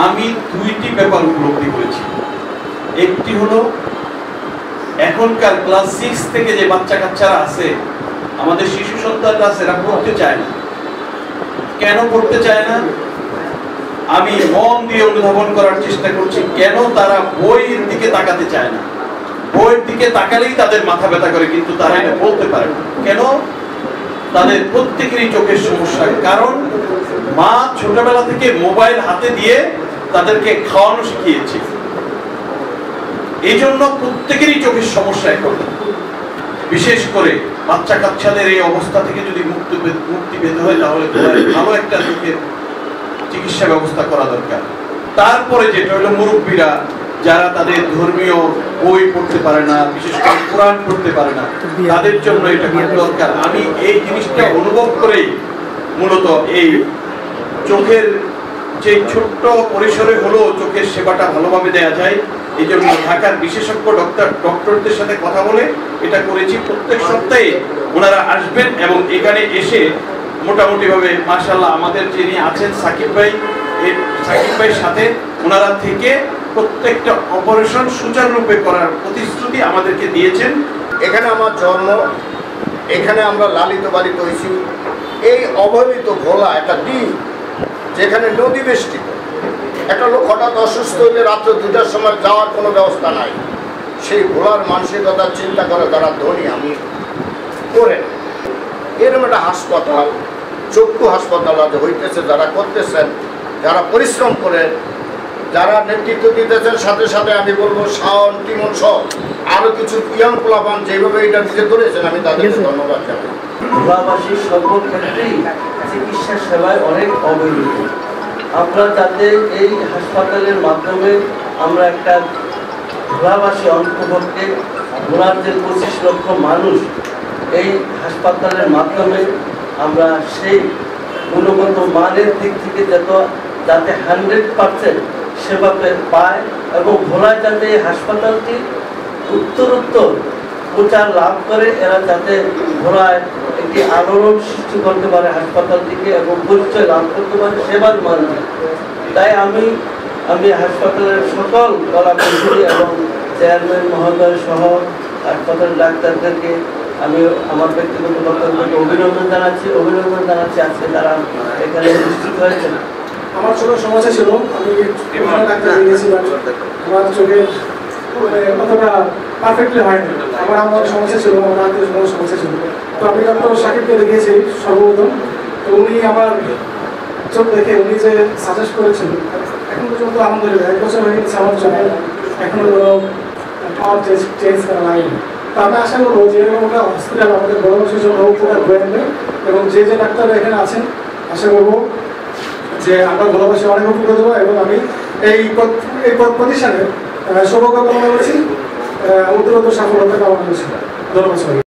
আমি দুইটি ব্যাপার উপলব্ধি করেছি। একটি হলো এখনকার ক্লাস 6 থেকে যে বাচ্চা কাচ্চারা আছে, আমাদের শিশু সন্তানরা আছে, এরা পড়তে চায় না। কেন পড়তে চায় না? আমি মন দিয়ে অনুধাবন করার চেষ্টা করছি কেন তারা বইয়ের দিকে তাকাতে চায় না। বইয়ের দিকে তাকালেই তাদের মাথা ব্যথা করে, কিন্তু তারা এটা বলতে পারে না। কেন? তাদের প্রত্যেকেরই চোখের সমস্যা। কারণ মা ছোটবেলা থেকে মোবাইল হাতে দিয়ে তাদেরকে খাওয়ানো শিখিয়েছে। এই জন্য প্রত্যেকেরই চোখের সমস্যা। এখন বিশেষ করে বাচ্চা কাচ্চাদের এই অবস্থা থেকে যদি মুক্তি পেতে হয়, তাহলে ভালো একটা চোখের চিকিৎসা ব্যবস্থা করা দরকার। তারপরে যেটা হলো মুরব্বীরা যারা তাদের ধর্মীয় বই পড়তে পারে না, বিশেষ করে কোরআন পড়তে পারে না, তাদের জন্য এটা খুব দরকার। আমি এই জিনিসটা অনুভব করেই মূলত এই চোখের যে ছোট্ট পরিসরে হলো চোখের সেবাটা ভালোভাবে দেওয়া যায়, এই জন্য ঢাকার বিশেষজ্ঞ ডক্টরদের সাথে কথা বলে এটা করেছি। প্রত্যেক সপ্তাহে ওনারা আসবেন এবং এখানে এসে মোটামুটি ভাবে মাশাআল্লাহ আমাদের যিনি আছেন সাকিব ভাইয়ের সাথে ওনারা থেকে প্রত্যেকটা অপারেশন সুচারুরূপে করার প্রতিশ্রুতি আমাদেরকে দিয়েছেন। এখানে আমার জন্ম, এখানে আমরা লালিত পালিত হয়েছি। এই অবহেলিত ভোলা একটা দ্বীপ, যেখানে নদী বেষ্টিত। একটা লোক হঠাৎ অসুস্থ হইলে রাত্রে 2টার সময় যাওয়ার কোনো ব্যবস্থা নাই। সেই ভোলার মানসিকতা চিন্তা করে যারা ধনী, আমি করে এরকম একটা হাসপাতাল, চক্ষু হাসপাতাল আজ হইতেছে, যারা করতেছেন, যারা পরিশ্রম করে, যারা নেতৃত্ব দিতেছেন, সাথে সাথে আমি বলবো শাওন, টিমন সহ আরও কিছু ইয়াং পোলাপান যেভাবে এটা নিজে করেছেন, আমি তাদেরকে ধন্যবাদ জানাই। ভোলাবাসীর সর্বক্ষেত্রেই চিকিৎসা সেবায় অনেক অবহেলিত। আমরা যাতে এই হাসপাতালের মাধ্যমে আমরা একটা ভোলাবাসী অন্তর্ভুক্তে ভোলার যে 25 লক্ষ মানুষ এই হাসপাতালের মাধ্যমে আমরা সেই গুণগত মানের দিক থেকে যাতে 100% সেবা পায় এবং ভোলায় যাতে এই হাসপাতালটি উত্তরোত্তর প্রচার লাভ করে, এরা যাতে ভোলায় একটি আলোড়ন সৃষ্টি করতে পারে হাসপাতালটিকে এবং পরিচয় লাভ করতে পারে সেবার মান। তাই আমি হাসপাতালের সকল কলাকৌশলী এবং চেয়ারম্যান মহোদয় সহ হাসপাতালের ডাক্তারদেরকে আমি আমার ব্যক্তিগত বক্তব্যকে অভিনন্দন জানাচ্ছি আজকে তারা এখানে উপস্থিত হয়েছেন। আমার ছোট সমস্যা ছিল, আমি ডাক্তার গিয়েছিলাম, আমার চোখের অতটা পারফেক্টলি হয়নি। আমার সমস্যা ছিল, আমার আত্মীয় সমস্যা ছিল। তো আমি ডক্টর সাকিবকে দেখিয়েছি সর্বপ্রথম। তো উনি আমার চোখ দেখে উনি যে সাজেস্ট করেছিল, এখন পর্যন্ত আলহামদুলিল্লাহ 1 বছর হয়ে গেছে আমার চোখে, এখনো কোনো পাওয়ার চেঞ্জ করা লাগেনি। তো আমি আশা করবো যে এরকম একটা হসপিটাল আমাদের ভোলাবাসীর জন্য উপকার হয়ে আনবে এবং যে ডাক্তাররা এখানে আছেন, আশা করবো যে আমরা ভোলাবাসী অনেক উপকার দেবো। এবং আমি এই প্রতিষ্ঠানে শুভকামনা করছি, উত্তরোত্তর সফলতা কামনা করছি। ধন্যবাদ।